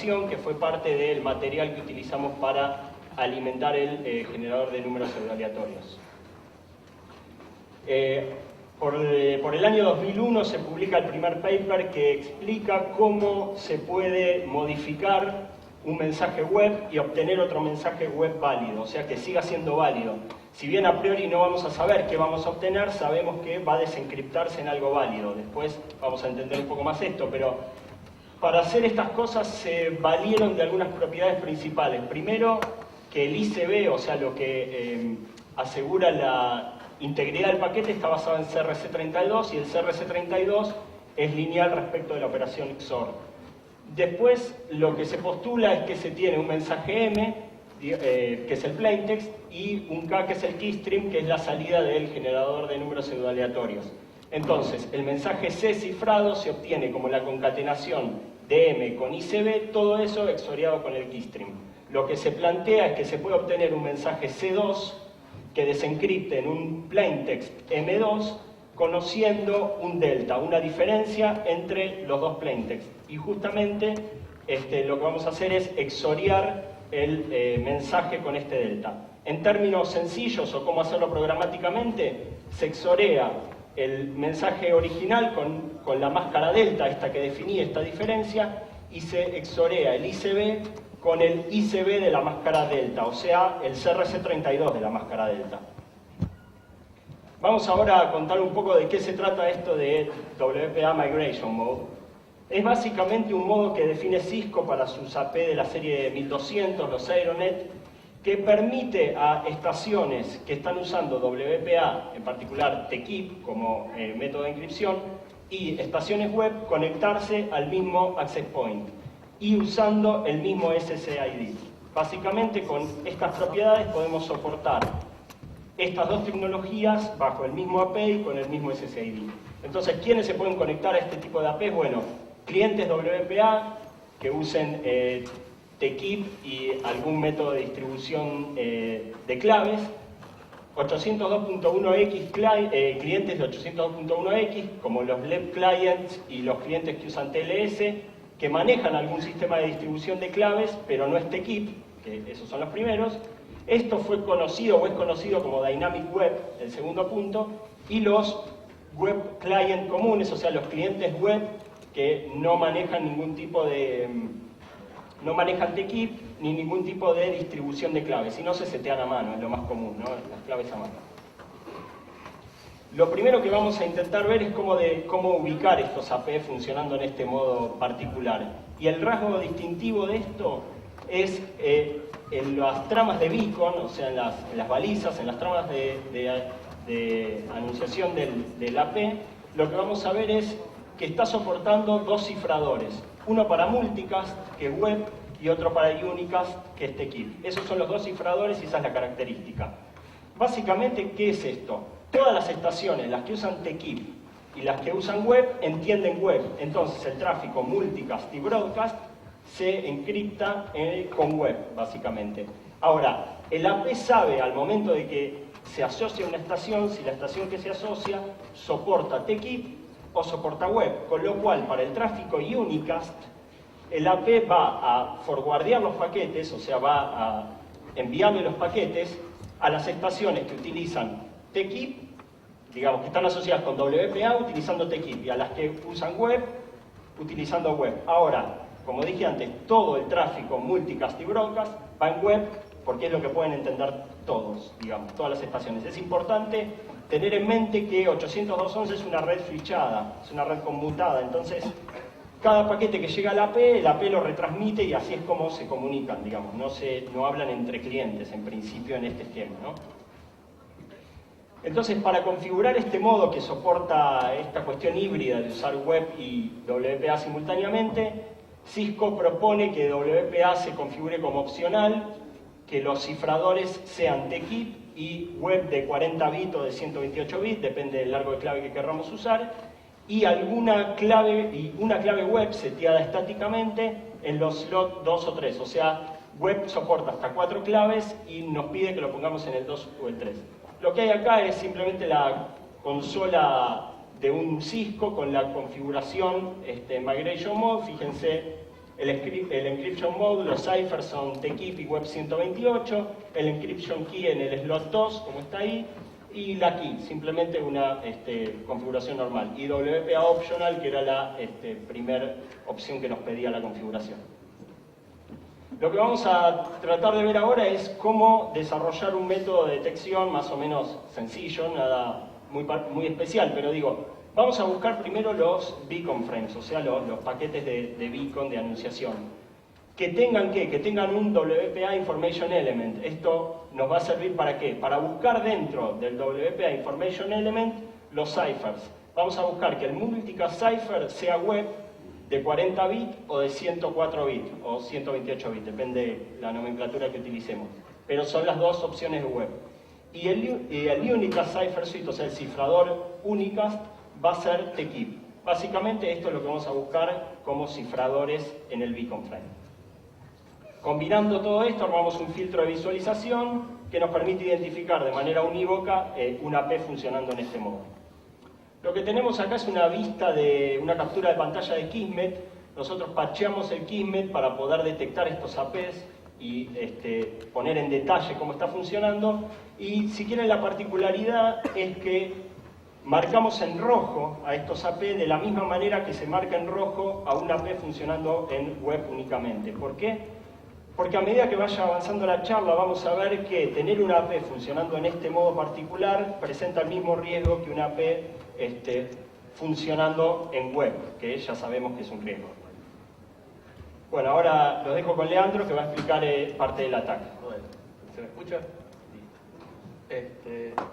operación que fue parte del material que utilizamos para alimentar el generador de números pseudoaleatorios. Por el año 2001 se publica el primer paper que explica cómo se puede modificar un mensaje web y obtener otro mensaje web válido, o sea que siga siendo válido. Si bien a priori no vamos a saber qué vamos a obtener, sabemos que va a desencriptarse en algo válido. Después vamos a entender un poco más esto, pero para hacer estas cosas se valieron de algunas propiedades principales. Primero, que el ICB, o sea, lo que asegura la integridad del paquete, está basado en CRC32 y el CRC32 es lineal respecto de la operación XOR. Después, lo que se postula es que se tiene un mensaje M, que es el plaintext, y un K, que es el keystream, que es la salida del generador de números pseudoaleatorios. Entonces, el mensaje C cifrado se obtiene como la concatenación de M con ICB, todo eso XOReado con el keystream. Lo que se plantea es que se puede obtener un mensaje C2 que desencripte en un plaintext M2 conociendo un delta, una diferencia entre los dos plaintexts. Y justamente lo que vamos a hacer es XORear el mensaje con este delta. En términos sencillos, o cómo hacerlo programáticamente, se XORea el mensaje original con la máscara delta, esta que definía esta diferencia, y se XORea el ICB con el ICB de la máscara delta, o sea, el CRC32 de la máscara delta. Vamos ahora a contar un poco de qué se trata esto de WPA Migration Mode. Es básicamente un modo que define Cisco para sus AP de la serie 1200, los Aeronet, que permite a estaciones que están usando WPA, en particular TKEEP como método de encripción, y estaciones web conectarse al mismo access point y usando el mismo SSID. Básicamente con estas propiedades podemos soportar estas dos tecnologías bajo el mismo AP y con el mismo SSID. Entonces, ¿quiénes se pueden conectar a este tipo de AP? Bueno, clientes WPA que usen TKEEP y algún método de distribución de claves, 802.1x clientes de 802.1x, como los LEP clients y los clientes que usan TLS, que manejan algún sistema de distribución de claves, pero no es TKEEP, que esos son los primeros. Esto fue conocido o es conocido como Dynamic Web, el segundo punto, y los web client comunes, o sea, los clientes web que no manejan ningún tipo de... no manejan TKEEP ni ningún tipo de distribución de claves, sino se setean a mano, es lo más común, ¿no? Las claves a mano. Lo primero que vamos a intentar ver es cómo ubicar estos AP funcionando en este modo particular. Y el rasgo distintivo de esto es en las tramas de beacon, o sea, en las balizas, en las tramas de anunciación del AP, lo que vamos a ver es que está soportando dos cifradores. Uno para multicast, que es web, y otro para unicast, que es TKEEP. Esos son los dos cifradores y esa es la característica. Básicamente, ¿qué es esto? Todas las estaciones, las que usan TKEEP y las que usan web, entienden web. Entonces el tráfico multicast y broadcast se encripta con web, básicamente. Ahora, el AP sabe al momento de que se asocia una estación, si la estación que se asocia soporta TKEEP o soporta web, con lo cual para el tráfico unicast, el AP va a forwardear los paquetes, o sea, va a enviarle los paquetes a las estaciones que utilizan TKEEP, digamos que están asociadas con WPA utilizando TKEEP, y a las que usan web, utilizando web. Ahora, como dije antes, todo el tráfico multicast y broadcast va en web, porque es lo que pueden entender todos, digamos, todas las estaciones. Es importante tener en mente que 802.11 es una red switchada, es una red conmutada, entonces cada paquete que llega al AP, el AP lo retransmite y así es como se comunican, digamos, no hablan entre clientes en principio en este esquema, ¿no? Entonces, para configurar este modo que soporta esta cuestión híbrida de usar web y WPA simultáneamente, Cisco propone que WPA se configure como opcional, que los cifradores sean TKEEP y web de 40 bits o de 128 bits, depende del largo de clave que queramos usar, y una clave web seteada estáticamente en los slots 2 o 3, o sea, web soporta hasta 4 claves y nos pide que lo pongamos en el 2 o el 3. Lo que hay acá es simplemente la consola de un Cisco con la configuración Migration Mode. Fíjense El encryption mode, los ciphers son TKIP y Web 128, el encryption key en el slot 2, como está ahí, y la key, simplemente una configuración normal. Y WPA optional, que era la primera opción que nos pedía la configuración. Lo que vamos a tratar de ver ahora es cómo desarrollar un método de detección más o menos sencillo, nada muy especial, pero digo, vamos a buscar primero los beacon frames, o sea, los paquetes de beacon de anunciación. Que tengan ¿qué? Que tengan un WPA Information Element. Esto nos va a servir ¿para qué? Para buscar dentro del WPA Information Element los ciphers. Vamos a buscar que el multicast cipher sea web de 40 bits o de 104 bits o 128 bits, depende de la nomenclatura que utilicemos. Pero son las dos opciones de web. Y el unicast cipher suite, o sea, el cifrador unicast, va a ser TKIP. Básicamente esto es lo que vamos a buscar como cifradores en el beacon frame. Combinando todo esto, armamos un filtro de visualización que nos permite identificar de manera unívoca una AP funcionando en este modo. Lo que tenemos acá es una vista de una captura de pantalla de Kismet. Nosotros parcheamos el Kismet para poder detectar estos APs y poner en detalle cómo está funcionando. Y si quieren, la particularidad es que marcamos en rojo a estos AP de la misma manera que se marca en rojo a un AP funcionando en web únicamente. ¿Por qué? Porque a medida que vaya avanzando la charla vamos a ver que tener una AP funcionando en este modo particular presenta el mismo riesgo que una AP funcionando en web, que ya sabemos que es un riesgo. Bueno, ahora los dejo con Leandro, que va a explicar parte del ataque. Bueno, ¿se me escucha?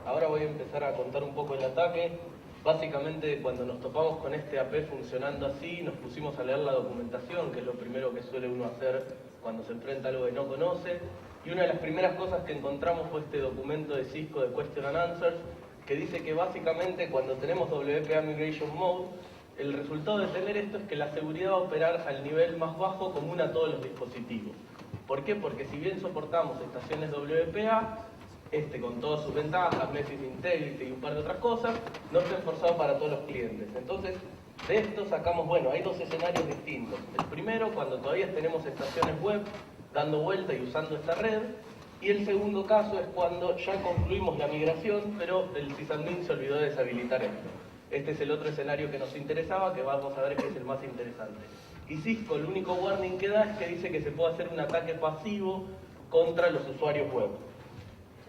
Ahora voy a empezar a contar un poco el ataque. Básicamente, cuando nos topamos con este AP funcionando así, nos pusimos a leer la documentación, que es lo primero que suele uno hacer cuando se enfrenta a algo que no conoce. Y una de las primeras cosas que encontramos fue este documento de Cisco de Question and Answers, que dice que básicamente cuando tenemos WPA Migration Mode, el resultado de tener esto es que la seguridad va a operar al nivel más bajo común a todos los dispositivos. ¿Por qué? Porque si bien soportamos estaciones WPA, con todas sus ventajas, Message Integrity y un par de otras cosas, no está esforzado para todos los clientes. Entonces, de esto sacamos, bueno, hay dos escenarios distintos. El primero, cuando todavía tenemos estaciones web dando vuelta y usando esta red. Y el segundo caso es cuando ya concluimos la migración, pero el sysadmin se olvidó de deshabilitar esto. Este es el otro escenario que nos interesaba, que vamos a ver que es el más interesante. Y Cisco, el único warning que da es que dice que se puede hacer un ataque pasivo contra los usuarios web.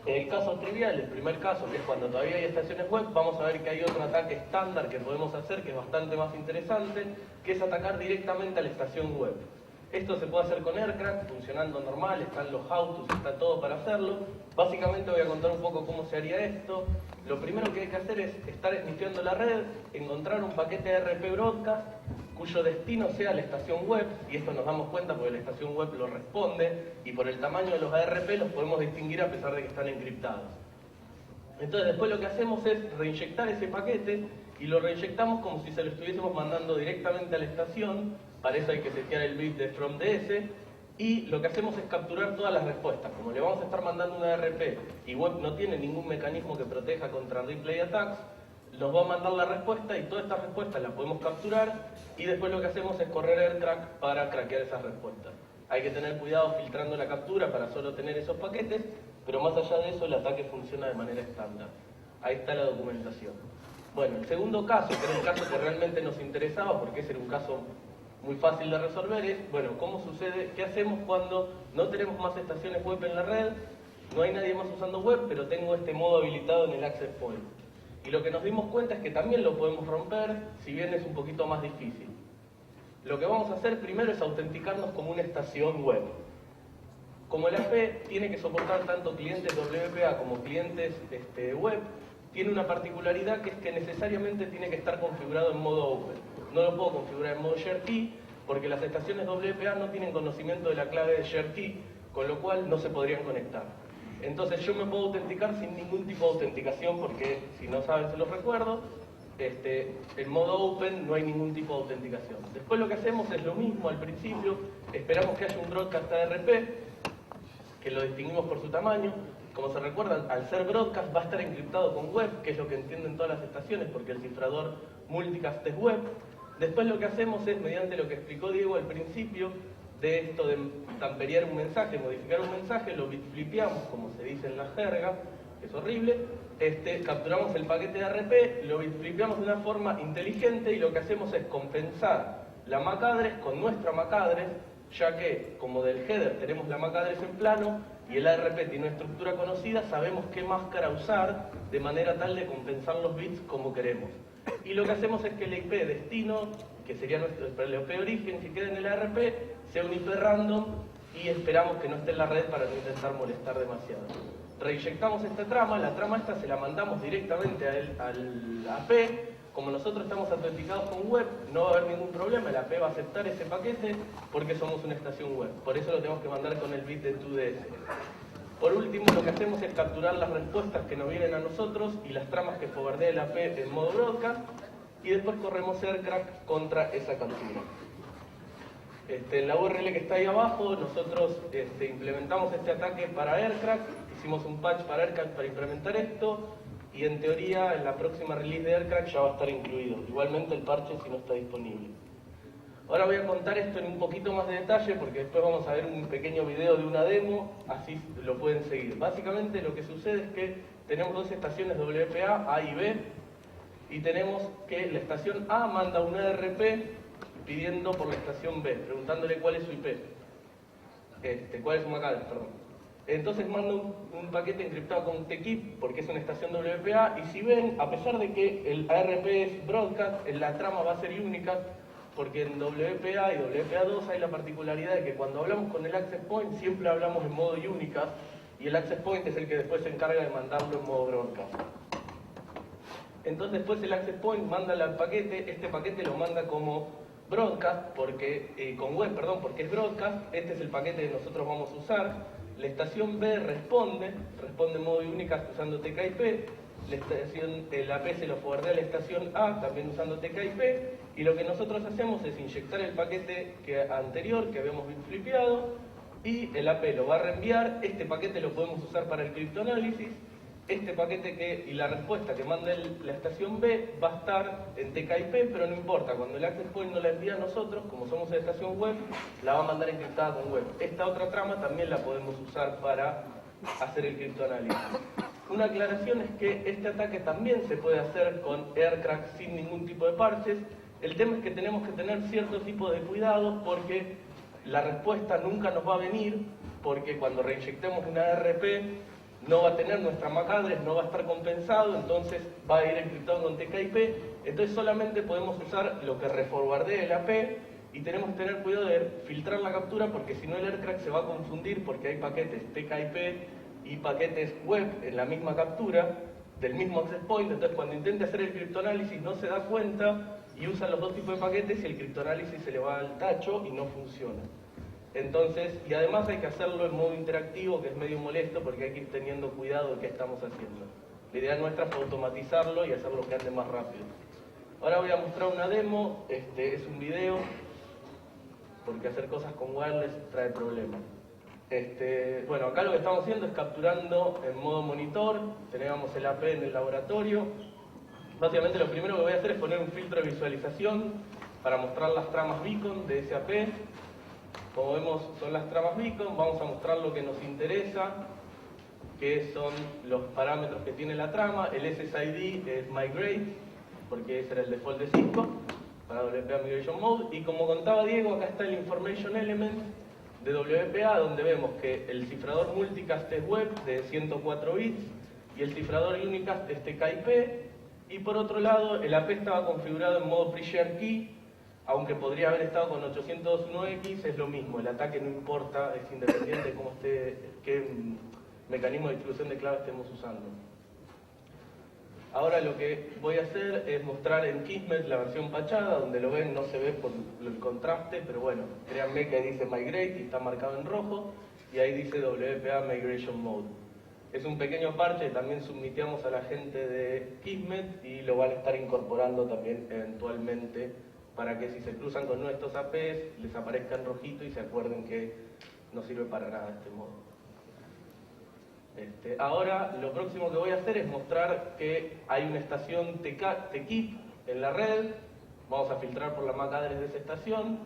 En el caso trivial, el primer caso, que es cuando todavía hay estaciones web, vamos a ver que hay otro ataque estándar que podemos hacer, que es bastante más interesante, que es atacar directamente a la estación web. Esto se puede hacer con AirCrack, funcionando normal, están los how-tos, está todo para hacerlo. Básicamente voy a contar un poco cómo se haría esto. Lo primero que hay que hacer es estar snifeando la red, encontrar un paquete de RP Broadcast, cuyo destino sea la estación web, y esto nos damos cuenta porque la estación web lo responde, y por el tamaño de los ARP los podemos distinguir a pesar de que están encriptados. Entonces después lo que hacemos es reinyectar ese paquete, y lo reinyectamos como si se lo estuviésemos mandando directamente a la estación. Para eso hay que setear el bit de from DS, y lo que hacemos es capturar todas las respuestas. Como le vamos a estar mandando una ARP y web no tiene ningún mecanismo que proteja contra replay attacks, nos va a mandar la respuesta y todas estas respuestas las podemos capturar, y después lo que hacemos es correr AirCrack para craquear esas respuestas. Hay que tener cuidado filtrando la captura para solo tener esos paquetes, pero más allá de eso el ataque funciona de manera estándar. Ahí está la documentación. Bueno, el segundo caso, que era un caso que realmente nos interesaba porque ese era un caso muy fácil de resolver, es, bueno, ¿cómo sucede? ¿Qué hacemos cuando no tenemos más estaciones web en la red? No hay nadie más usando web, pero tengo este modo habilitado en el access point. Y lo que nos dimos cuenta es que también lo podemos romper, si bien es un poquito más difícil. Lo que vamos a hacer primero es autenticarnos como una estación web. Como el AP tiene que soportar tanto clientes WPA como clientes web, tiene una particularidad que es que necesariamente tiene que estar configurado en modo open. No lo puedo configurar en modo share key porque las estaciones WPA no tienen conocimiento de la clave de share key, con lo cual no se podrían conectar. Entonces yo me puedo autenticar sin ningún tipo de autenticación porque, si no saben, se los recuerdo, en modo open no hay ningún tipo de autenticación. Después lo que hacemos es lo mismo al principio, esperamos que haya un broadcast ARP, que lo distinguimos por su tamaño. Como se recuerdan, al ser broadcast va a estar encriptado con web, que es lo que entienden todas las estaciones porque el cifrador multicast es web. Después lo que hacemos es, mediante lo que explicó Diego al principio, de esto de tamperiar un mensaje, modificar un mensaje, lo bitflipeamos, como se dice en la jerga, que es horrible, capturamos el paquete de ARP, lo bitflipeamos de una forma inteligente y lo que hacemos es compensar la MAC address con nuestra MAC address, ya que como del header tenemos la MAC address en plano y el ARP tiene una estructura conocida, sabemos qué máscara usar de manera tal de compensar los bits como queremos. Y lo que hacemos es que el IP destino, que sería el IP origen que queda en el ARP, sea un IP random y esperamos que no esté en la red para no intentar molestar demasiado. Reinyectamos esta trama, la trama esta se la mandamos directamente al AP. Como nosotros estamos autenticados con web, no va a haber ningún problema, el AP va a aceptar ese paquete porque somos una estación web. Por eso lo tenemos que mandar con el bit de 2DS. Por último, lo que hacemos es capturar las respuestas que nos vienen a nosotros y las tramas que forwardea el AP en modo broadcast y después corremos AirCrack contra esa captura. En la URL que está ahí abajo, nosotros implementamos este ataque para AirCrack, hicimos un patch para AirCrack para implementar esto y en teoría en la próxima release de AirCrack ya va a estar incluido. Igualmente el parche si no está disponible. Ahora voy a contar esto en un poquito más de detalle porque después vamos a ver un pequeño video de una demo, así lo pueden seguir. Básicamente lo que sucede es que tenemos dos estaciones WPA, A y B, y tenemos que la estación A manda un ARP pidiendo por la estación B, preguntándole cuál es su IP, cuál es su MAC address, perdón. Entonces manda un paquete encriptado con TKIP porque es una estación WPA, y si ven, a pesar de que el ARP es broadcast, la trama va a ser única, porque en WPA y WPA2 hay la particularidad de que cuando hablamos con el access point siempre hablamos en modo unicast y el access point es el que después se encarga de mandarlo en modo broadcast. Entonces después el access point manda el paquete, este paquete lo manda como broadcast porque, con web, perdón, porque es broadcast, este es el paquete que nosotros vamos a usar. La estación B responde en modo unicast usando TKIP, el AP se lo forwardea a la estación A también usando TKIP, y lo que nosotros hacemos es inyectar el paquete anterior que habíamos bitflipeado y el AP lo va a reenviar. Este paquete lo podemos usar para el criptoanálisis. Este paquete y la respuesta que manda la estación B va a estar en TKIP, pero no importa, cuando el access point no la envía a nosotros, como somos la estación web, la va a mandar encriptada con web. Esta otra trama también la podemos usar para hacer el criptoanálisis. Una aclaración es que este ataque también se puede hacer con AirCrack sin ningún tipo de parches. El tema es que tenemos que tener cierto tipo de cuidados porque la respuesta nunca nos va a venir, porque cuando reinyectemos una ARP no va a tener nuestra MAC address, no va a estar compensado, entonces va a ir encriptado con TKIP. Entonces solamente podemos usar lo que reforwardee el AP y tenemos que tener cuidado de filtrar la captura porque si no el AirCrack se va a confundir porque hay paquetes TKIP y paquetes web en la misma captura del mismo access point. Entonces cuando intente hacer el criptoanálisis no se da cuenta y usa los dos tipos de paquetes y el criptoanálisis se le va al tacho y no funciona. Entonces, y además hay que hacerlo en modo interactivo, que es medio molesto porque hay que ir teniendo cuidado de qué estamos haciendo. La idea nuestra es automatizarlo y hacerlo que ande más rápido. Ahora voy a mostrar una demo, es un video, porque hacer cosas con wireless trae problemas. Bueno, acá lo que estamos haciendo es capturando en modo monitor, tenemos el AP en el laboratorio. Básicamente lo primero que voy a hacer es poner un filtro de visualización para mostrar las tramas beacon de ese AP. Como vemos son las tramas beacon, vamos a mostrar lo que nos interesa, que son los parámetros que tiene la trama. El SSID es migrate, porque ese era el default de Cisco, para WPA Migration Mode. Y como contaba Diego, acá está el Information Element de WPA, donde vemos que el cifrador multicast es web de 104 bits y el cifrador unicast es TKIP. Y por otro lado, el AP estaba configurado en modo pre-share key, aunque podría haber estado con 802.1x, es lo mismo, el ataque no importa, es independiente de qué mecanismo de distribución de clave estemos usando. Ahora lo que voy a hacer es mostrar en Kismet la versión pachada, donde lo ven, no se ve por el contraste, pero bueno, créanme que ahí dice Migrate y está marcado en rojo, y ahí dice WPA Migration Mode. Es un pequeño parche, también submiteamos a la gente de Kismet y lo van a estar incorporando también eventualmente para que si se cruzan con nuestros APs les aparezca en rojito y se acuerden que no sirve para nada este modo. Ahora lo próximo que voy a hacer es mostrar que hay una estación TKIP en la red Vamos a filtrar por la MAC address de esa estación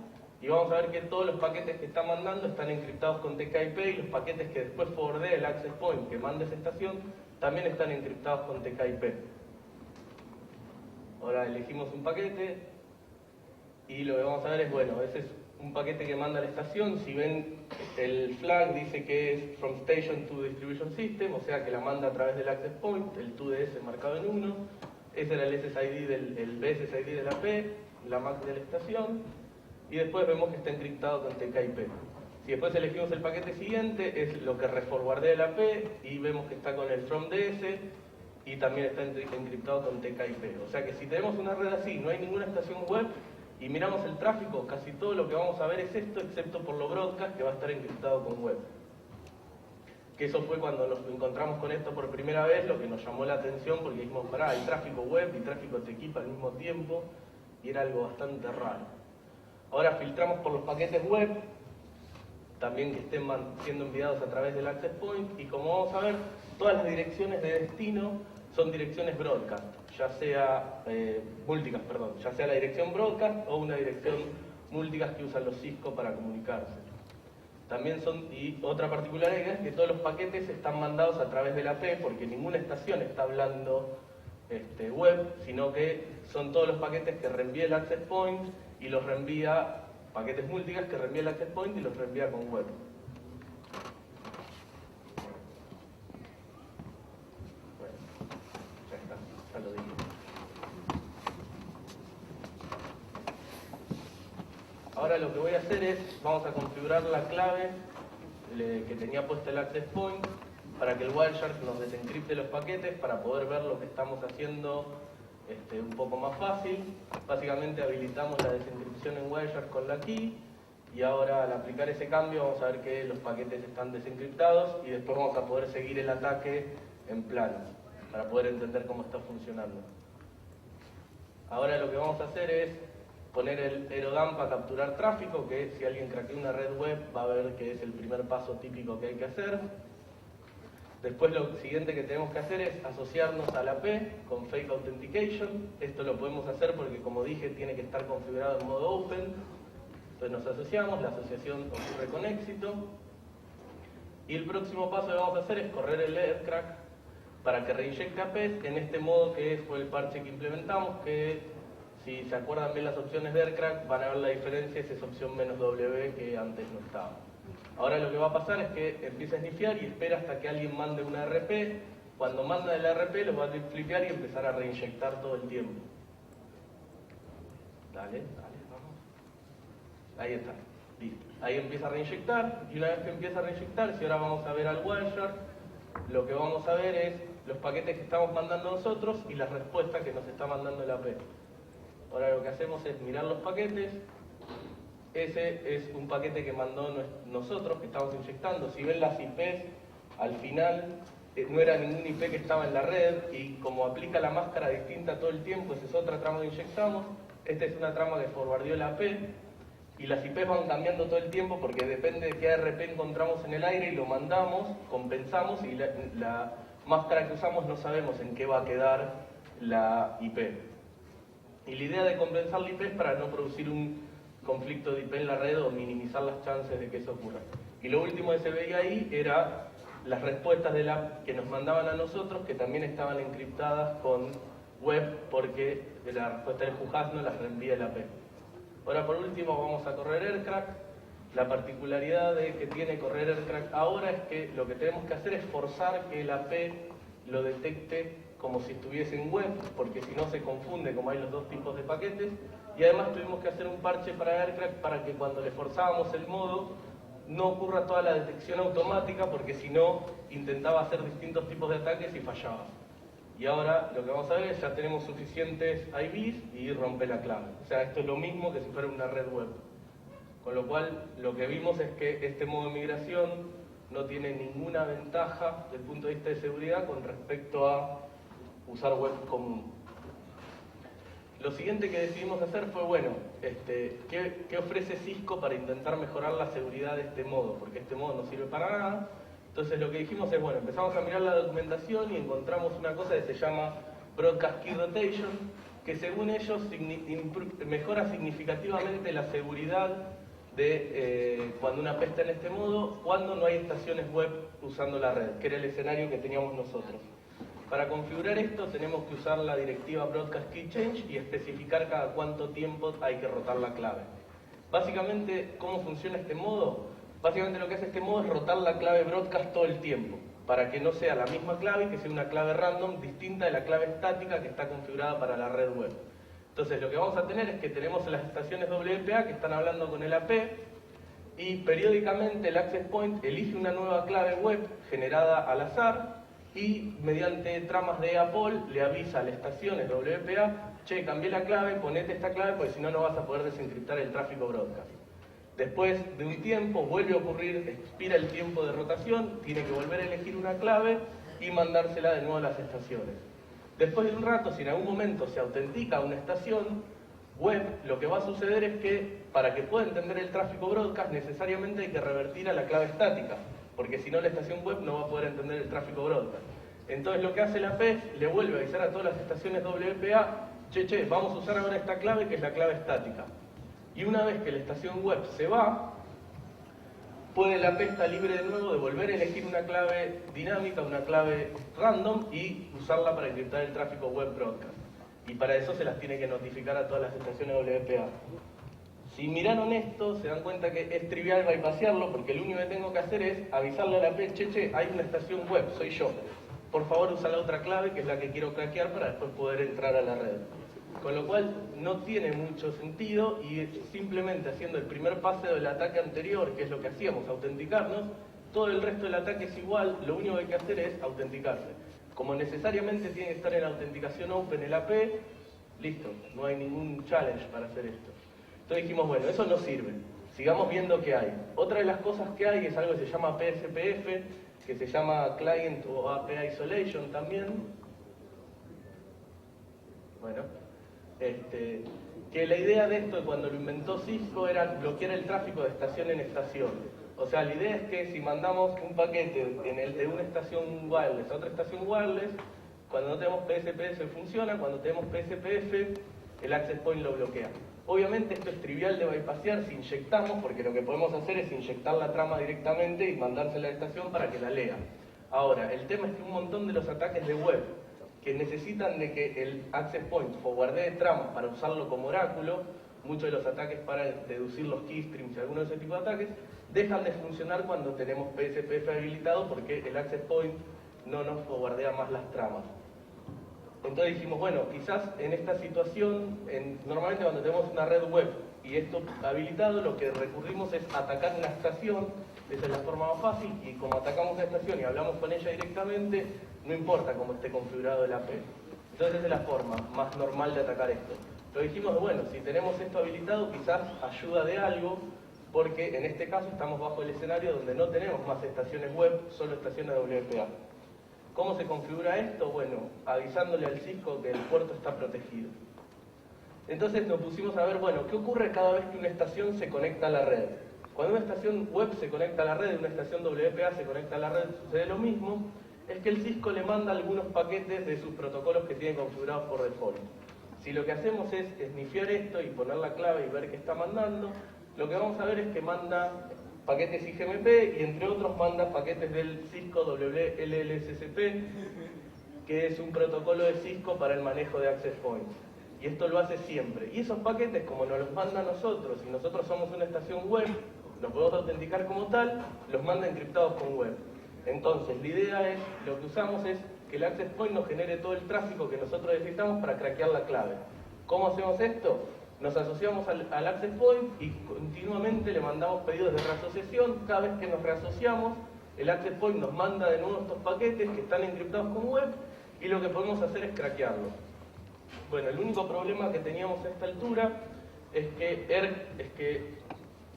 y vamos a ver que todos los paquetes que está mandando están encriptados con TKIP y los paquetes que después forwardea el access point que manda esa estación también están encriptados con TKIP. Ahora elegimos un paquete y lo que vamos a ver es, bueno, ese es un paquete que manda a la estación. Si ven, el flag dice que es from station to distribution system, o sea que la manda a través del access point, el TODS marcado en 1. Ese era el SSID el BSSID de la P, la MAC de la estación, y después vemos que está encriptado con TKIP. Si después elegimos el paquete siguiente, es lo que reforwardea la P, y vemos que está con el from DS, y también está encriptado con TKIP. O sea que si tenemos una red así, no hay ninguna estación web, y miramos el tráfico, casi todo lo que vamos a ver es esto, excepto por lo broadcast, que va a estar encriptado con web. Que eso fue cuando nos encontramos con esto por primera vez, lo que nos llamó la atención, porque dijimos, pará, hay tráfico web y tráfico TKIP al mismo tiempo, y era algo bastante raro. Ahora filtramos por los paquetes web, también que estén siendo enviados a través del access point, y como vamos a ver, todas las direcciones de destino son direcciones broadcast, ya sea ya sea la dirección broadcast o una dirección multicast que usan los Cisco para comunicarse. También y otra particularidad es que todos los paquetes están mandados a través de la P, porque ninguna estación está hablando web, sino que son todos los paquetes que reenvía el access point y los reenvía, paquetes multicast que reenvía el access point y los reenvía con web. Bueno, ya está, ya lo dije. Ahora lo que voy a hacer es, vamos a configurar la clave que tenía puesta el access point para que el Wireshark nos desencripte los paquetes para poder ver lo que estamos haciendo un poco más fácil. Básicamente habilitamos la desencripción en Wireshark con la key y ahora al aplicar ese cambio vamos a ver que los paquetes están desencriptados y después vamos a poder seguir el ataque en plano para poder entender cómo está funcionando. Ahora lo que vamos a hacer es poner el Aerodump para capturar tráfico, que si alguien craquea una red web va a ver que es el primer paso típico que hay que hacer. Después lo siguiente que tenemos que hacer es asociarnos a la P con Fake Authentication. Esto lo podemos hacer porque, como dije, tiene que estar configurado en modo Open. Entonces nos asociamos, la asociación ocurre con éxito. Y el próximo paso que vamos a hacer es correr el AirCrack para que reinyecte a PES en este modo que fue el parche que implementamos, que si se acuerdan bien las opciones de AirCrack van a ver la diferencia, es esa opción "-w" que antes no estaba. Ahora lo que va a pasar es que empieza a snifear y espera hasta que alguien mande una RP. Cuando manda el RP lo va a flipear y empezar a reinyectar todo el tiempo. Dale, vamos. Ahí está, listo. Ahí empieza a reinyectar y una vez que empieza a reinyectar, si ahora vamos a ver al Wireshark, lo que vamos a ver es los paquetes que estamos mandando nosotros y las respuestas que nos está mandando el AP. Ahora lo que hacemos es mirar los paquetes. Ese es un paquete que mandó nosotros, que estamos inyectando. Si ven las IPs, al final no era ningún IP que estaba en la red y como aplica la máscara distinta todo el tiempo, esa es otra trama que inyectamos. Esta es una trama que forwardeó la AP y las IPs van cambiando todo el tiempo porque depende de qué ARP encontramos en el aire y lo mandamos, compensamos y la máscara que usamos no sabemos en qué va a quedar la IP. Y la idea de compensar la IP es para no producir un conflicto de IP en la red o minimizar las chances de que eso ocurra. Y lo último que se veía ahí era las respuestas que nos mandaban a nosotros, que también estaban encriptadas con web, porque la respuesta del Juhas no las reenvía el AP. Ahora por último vamos a correr AirCrack. La particularidad que tiene correr AirCrack ahora es que lo que tenemos que hacer es forzar que el AP lo detecte como si estuviese en web, porque si no se confunde como hay los dos tipos de paquetes. Y además tuvimos que hacer un parche para AirCrack para que cuando le forzábamos el modo no ocurra toda la detección automática, porque si no intentaba hacer distintos tipos de ataques y fallaba. Y ahora lo que vamos a ver es ya tenemos suficientes IBs y rompe la clave. O sea, esto es lo mismo que si fuera una red web. Con lo cual lo que vimos es que este modo de migración no tiene ninguna ventaja desde el punto de vista de seguridad con respecto a usar web común. Lo siguiente que decidimos hacer fue, bueno, ¿qué ofrece Cisco para intentar mejorar la seguridad de este modo? Porque este modo no sirve para nada. Entonces lo que dijimos es, bueno, empezamos a mirar la documentación y encontramos una cosa que se llama Broadcast Key Rotation, que según ellos mejora significativamente la seguridad de cuando una API está en este modo, cuando no hay estaciones web usando la red, que era el escenario que teníamos nosotros. Para configurar esto tenemos que usar la directiva Broadcast Key Change y especificar cada cuánto tiempo hay que rotar la clave. Básicamente, ¿cómo funciona este modo? Básicamente lo que hace este modo es rotar la clave broadcast todo el tiempo, para que no sea la misma clave y que sea una clave random distinta de la clave estática que está configurada para la red web. Entonces lo que vamos a tener es que tenemos las estaciones WPA que están hablando con el AP y periódicamente el access point elige una nueva clave web generada al azar y mediante tramas de APOL le avisa a las estaciones WPA: che, cambié la clave, ponete esta clave porque si no, no vas a poder desencriptar el tráfico broadcast. Después de un tiempo vuelve a ocurrir, expira el tiempo de rotación, tiene que volver a elegir una clave y mandársela de nuevo a las estaciones. Después de un rato, si en algún momento se autentica una estación web, lo que va a suceder es que para que pueda entender el tráfico broadcast necesariamente hay que revertir a la clave estática, porque si no la estación web no va a poder entender el tráfico broadcast. Entonces lo que hace la PES, le vuelve a avisar a todas las estaciones WPA: che, vamos a usar ahora esta clave que es la clave estática. Y una vez que la estación web se va, puede la API estar libre de nuevo de volver a elegir una clave dinámica, una clave random y usarla para encriptar el tráfico web broadcast. Y para eso se las tiene que notificar a todas las estaciones WPA. Si miraron esto, se dan cuenta que es trivial bypassarlo, porque lo único que tengo que hacer es avisarle a la API: che, hay una estación web, soy yo. Por favor, usa la otra clave, que es la que quiero craquear, para después poder entrar a la red. Con lo cual no tiene mucho sentido y simplemente haciendo el primer paseo del ataque anterior, que es lo que hacíamos, autenticarnos, todo el resto del ataque es igual, lo único que hay que hacer es autenticarse. Como necesariamente tiene que estar en autenticación open el AP, listo, no hay ningún challenge para hacer esto. Entonces dijimos, bueno, eso no sirve, sigamos viendo qué hay. Otra de las cosas que hay es algo que se llama PSPF, que se llama Client o API Isolation también. Bueno, que la idea de esto, cuando lo inventó Cisco, era bloquear el tráfico de estación en estación. O sea, la idea es que si mandamos un paquete de una estación wireless a otra estación wireless, cuando no tenemos PSPF funciona, cuando tenemos PSPF el access point lo bloquea. Obviamente esto es trivial de bypassear si inyectamos, porque lo que podemos hacer es inyectar la trama directamente y mandársela a la estación para que la lea. Ahora, el tema es que un montón de los ataques de web que necesitan de que el access point forwardee tramas para usarlo como oráculo, muchos de los ataques para deducir los keystreams y algunos de ese tipo de ataques, dejan de funcionar cuando tenemos PSPF habilitado, porque el access point no nos forwardea más las tramas. Entonces dijimos, bueno, quizás en esta situación, normalmente cuando tenemos una red web y esto habilitado, lo que recurrimos es atacar una estación. Esa es la forma más fácil, y como atacamos una estación y hablamos con ella directamente, no importa cómo esté configurado el AP. Entonces esa es la forma más normal de atacar esto. Pero dijimos, bueno, si tenemos esto habilitado, quizás ayuda de algo, porque en este caso estamos bajo el escenario donde no tenemos más estaciones web, solo estaciones WPA. ¿Cómo se configura esto? Bueno, avisándole al Cisco que el puerto está protegido. Entonces nos pusimos a ver, bueno, ¿qué ocurre cada vez que una estación se conecta a la red? Cuando una estación web se conecta a la red y una estación WPA se conecta a la red, sucede lo mismo. Es que el Cisco le manda algunos paquetes de sus protocolos que tiene configurados por default. Si lo que hacemos es snifear esto y poner la clave y ver qué está mandando, lo que vamos a ver es que manda paquetes IGMP y entre otros manda paquetes del Cisco WLLSSP, que es un protocolo de Cisco para el manejo de access points. Y esto lo hace siempre. Y esos paquetes, como nos los manda a nosotros, y nosotros somos una estación web, nos podemos autenticar como tal, los manda encriptados con web. Entonces, la idea es, lo que usamos es que el access point nos genere todo el tráfico que nosotros necesitamos para craquear la clave. ¿Cómo hacemos esto? Nos asociamos al access point y continuamente le mandamos pedidos de reasociación. Cada vez que nos reasociamos, el access point nos manda de nuevo estos paquetes que están encriptados con web, y lo que podemos hacer es craquearlo. Bueno, el único problema que teníamos a esta altura es que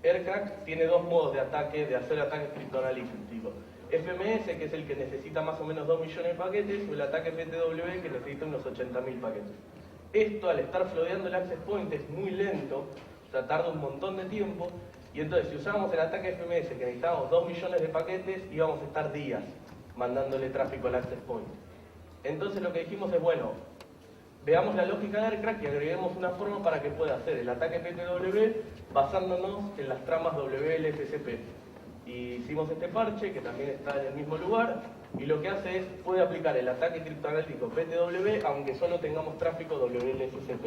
AirCrack tiene dos modos de ataque, de hacer ataques criptoanalíticos. FMS, que es el que necesita más o menos 2 millones de paquetes, o el ataque PTW, que necesita unos 80.000 paquetes. Esto, al estar flodeando el access point, es muy lento, o sea, tarda un montón de tiempo, y entonces si usamos el ataque FMS, que necesitamos 2 millones de paquetes, íbamos a estar días mandándole tráfico al access point. Entonces lo que dijimos es, bueno, veamos la lógica de AirCrack y agreguemos una forma para que pueda hacer el ataque PTW basándonos en las tramas WLSCP. Y hicimos este parche que también está en el mismo lugar y lo que hace es, puede aplicar el ataque criptoanalítico PTW aunque solo tengamos tráfico WLSCP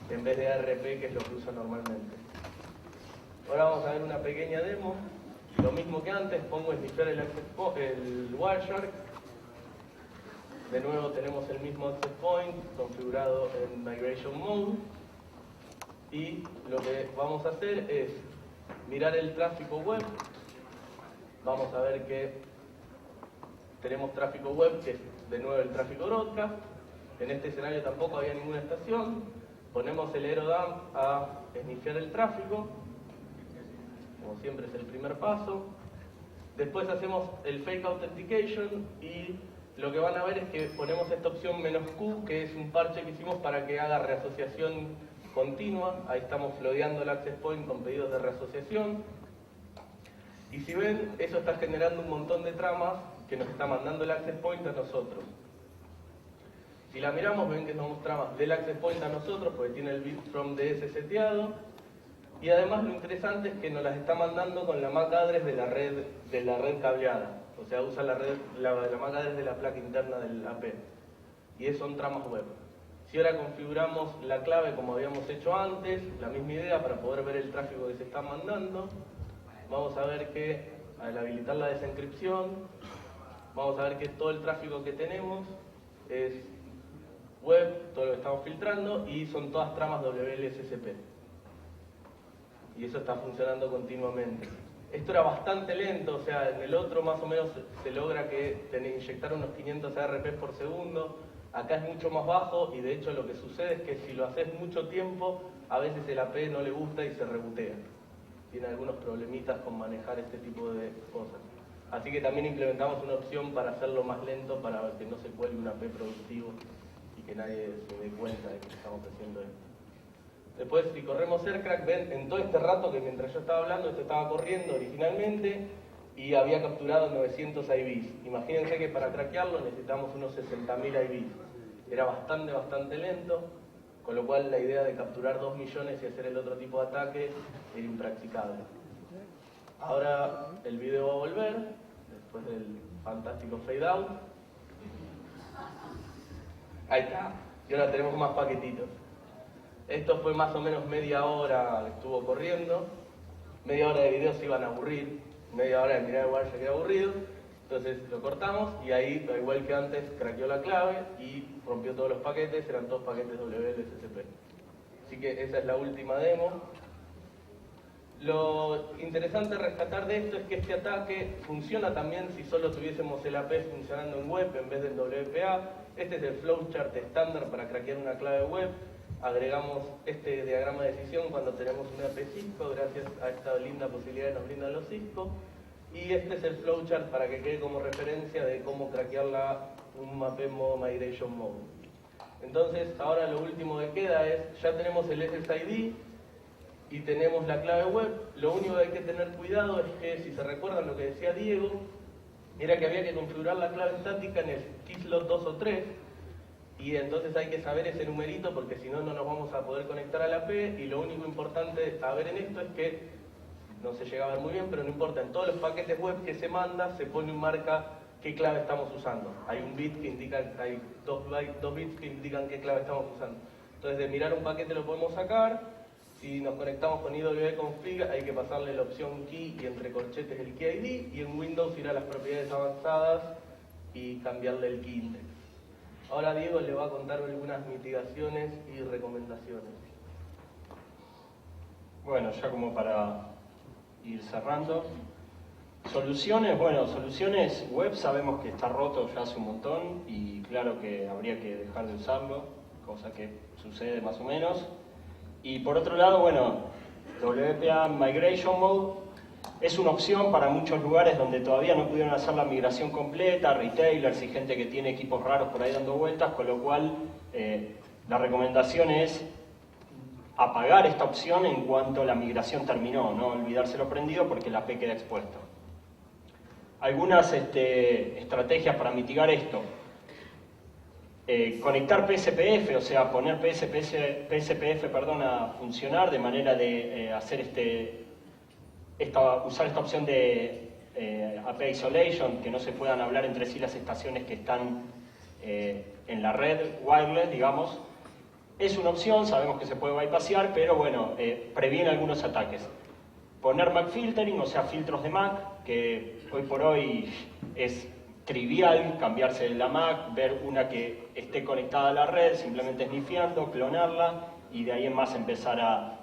en vez de ARP, que es lo que usa normalmente. Ahora vamos a ver una pequeña demo. Lo mismo que antes, pongo sniffer el Wireshark. De nuevo tenemos el mismo access point configurado en Migration Mode. Y lo que vamos a hacer es mirar el tráfico web. Vamos a ver que tenemos tráfico web, que es de nuevo el tráfico broadcast. En este escenario tampoco había ninguna estación. Ponemos el aerodump a sniffer el tráfico. Como siempre es el primer paso. Después hacemos el fake authentication y lo que van a ver es que ponemos esta opción "-q", que es un parche que hicimos para que haga reasociación continua. Ahí estamos flodeando el access point con pedidos de reasociación. Y si ven, eso está generando un montón de tramas que nos está mandando el access point a nosotros. Si la miramos, ven que somos tramas del access point a nosotros, porque tiene el bit from DS seteado. Y además lo interesante es que nos las está mandando con la MAC address de la red cableada. O sea, usa la MAC address de la placa interna del AP. Y son tramas web. Si ahora configuramos la clave como habíamos hecho antes, la misma idea para poder ver el tráfico que se está mandando, vamos a ver que al habilitar la desencripción, vamos a ver que todo el tráfico que tenemos es web, todo lo que estamos filtrando, y son todas tramas WLSCP. Y eso está funcionando continuamente. Esto era bastante lento, o sea, en el otro más o menos se logra que inyectar unos 500 ARP por segundo. Acá es mucho más bajo y de hecho lo que sucede es que si lo haces mucho tiempo, a veces el AP no le gusta y se rebotea. Tiene algunos problemitas con manejar este tipo de cosas. Así que también implementamos una opción para hacerlo más lento, para que no se cuelgue un AP productivo y que nadie se dé cuenta de que estamos haciendo esto. Después, si corremos AirCrack, ven en todo este rato que mientras yo estaba hablando, esto estaba corriendo originalmente y había capturado 900 IBs. Imagínense que para craquearlo necesitamos unos 60.000 IBs. Era bastante lento, con lo cual la idea de capturar 2 millones y hacer el otro tipo de ataque era impracticable. Ahora el video va a volver, después del fantástico fade out. Ahí está, y ahora tenemos más paquetitos. Esto fue más o menos media hora que estuvo corriendo. Media hora de video se iban a aburrir. Media hora de mirar el Wireshark era aburrido. Entonces lo cortamos y ahí, igual que antes, craqueó la clave y rompió todos los paquetes. Eran todos paquetes WLSCP. Así que esa es la última demo. Lo interesante de rescatar de esto es que este ataque funciona también si solo tuviésemos el AP funcionando en web en vez del WPA. Este es el flowchart estándar para craquear una clave web. Agregamos este diagrama de decisión cuando tenemos un AP Cisco, gracias a esta linda posibilidad que nos brindan los Cisco. Y este es el flowchart para que quede como referencia de cómo craquearla un AP en modo Migration Mode. Entonces, ahora lo último que queda es, ya tenemos el SSID y tenemos la clave web. Lo único que hay que tener cuidado es que, si se recuerdan lo que decía Diego, era que había que configurar la clave estática en el keyslot 2 o 3, y entonces hay que saber ese numerito porque si no, no nos vamos a poder conectar a la AP. Y lo único importante a ver en esto es que, no se llega a ver muy bien, pero no importa, en todos los paquetes web que se manda se pone un marca qué clave estamos usando. Hay un bit que indica, hay dos bits que indican qué clave estamos usando. Entonces de mirar un paquete lo podemos sacar. Si nos conectamos con IWConfig hay que pasarle la opción key y entre corchetes el key ID, y en Windows ir a las propiedades avanzadas y cambiarle el key index. Ahora Diego le va a contar algunas mitigaciones y recomendaciones. Bueno, ya como para ir cerrando. Soluciones, bueno, soluciones web sabemos que está roto ya hace un montón y claro que habría que dejar de usarlo, cosa que sucede más o menos. Y por otro lado, bueno, WPA Migration Mode es una opción para muchos lugares donde todavía no pudieron hacer la migración completa, retailers y gente que tiene equipos raros por ahí dando vueltas, con lo cual la recomendación es apagar esta opción en cuanto la migración terminó, no olvidárselo prendido porque la AP queda expuesto. Algunas estrategias para mitigar esto. conectar PSPF, o sea, poner PSPF a funcionar de manera de hacer usar esta opción de AP Isolation, que no se puedan hablar entre sí las estaciones que están en la red wireless, digamos. Es una opción, sabemos que se puede bypassear, pero bueno, previene algunos ataques. Poner MAC filtering, o sea, filtros de MAC, que hoy por hoy es trivial cambiarse de la MAC, ver una que esté conectada a la red, simplemente snifeando, clonarla y de ahí en más empezar a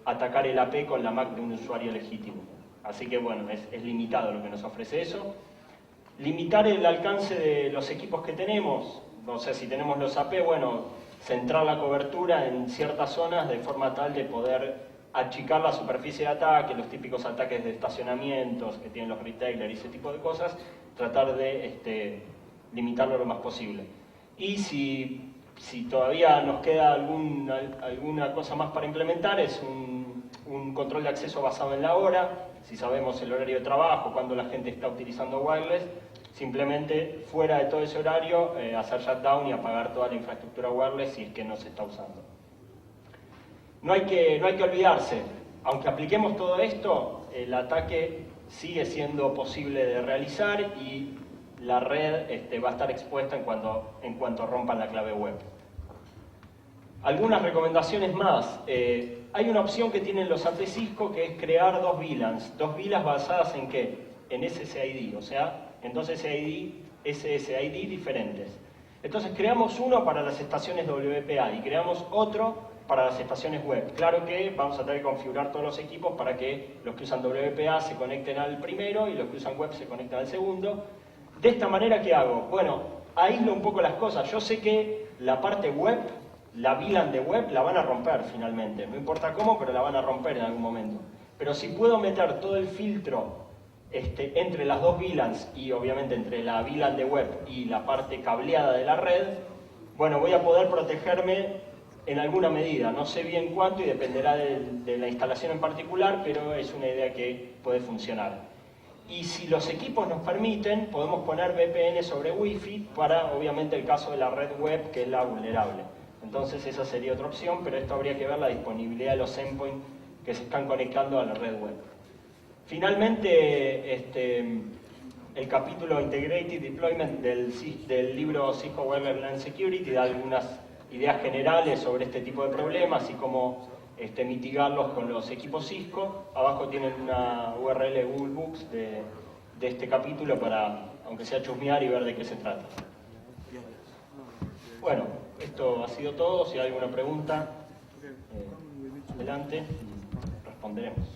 atacar el AP con la MAC de un usuario legítimo. Así que bueno, es limitado lo que nos ofrece eso. Limitar el alcance de los equipos que tenemos, o sea, si tenemos los AP, bueno, centrar la cobertura en ciertas zonas de forma tal de poder achicar la superficie de ataque, los típicos ataques de estacionamientos que tienen los retailers y ese tipo de cosas, tratar de limitarlo lo más posible. Y si todavía nos queda alguna cosa más para implementar, es un control de acceso basado en la hora. Si sabemos el horario de trabajo, cuando la gente está utilizando wireless, simplemente fuera de todo ese horario hacer shutdown y apagar toda la infraestructura wireless si es que no se está usando. No hay que olvidarse, aunque apliquemos todo esto, el ataque sigue siendo posible de realizar y la red va a estar expuesta en cuanto rompan la clave web. Algunas recomendaciones más. Hay una opción que tienen los AP Cisco que es crear dos VLANs. Dos VLANs basadas en ¿qué? En SSID, o sea, en dos SSID diferentes. Entonces creamos uno para las estaciones WPA y creamos otro para las estaciones web. Claro que vamos a tener que configurar todos los equipos para que los que usan WPA se conecten al primero y los que usan web se conecten al segundo. De esta manera, ¿qué hago? Bueno, aíslo un poco las cosas. Yo sé que la parte web, la VLAN de web, la van a romper finalmente. No importa cómo, pero la van a romper en algún momento. Pero si puedo meter todo el filtro entre las dos VLANs y obviamente entre la VLAN de web y la parte cableada de la red, bueno, voy a poder protegerme en alguna medida. No sé bien cuánto y dependerá de la instalación en particular, pero es una idea que puede funcionar. Y si los equipos nos permiten, podemos poner VPN sobre Wi-Fi para, obviamente, el caso de la red web, que es la vulnerable. Entonces esa sería otra opción, pero esto habría que ver la disponibilidad de los endpoints que se están conectando a la red web. Finalmente, el capítulo Integrated Deployment del libro Cisco Wireless LAN Security da algunas ideas generales sobre este tipo de problemas y cómo mitigarlos con los equipos Cisco. Abajo tienen una URL de Google Books de este capítulo para, aunque sea chusmear y ver de qué se trata. Bueno, esto ha sido todo. Si hay alguna pregunta, adelante, responderemos.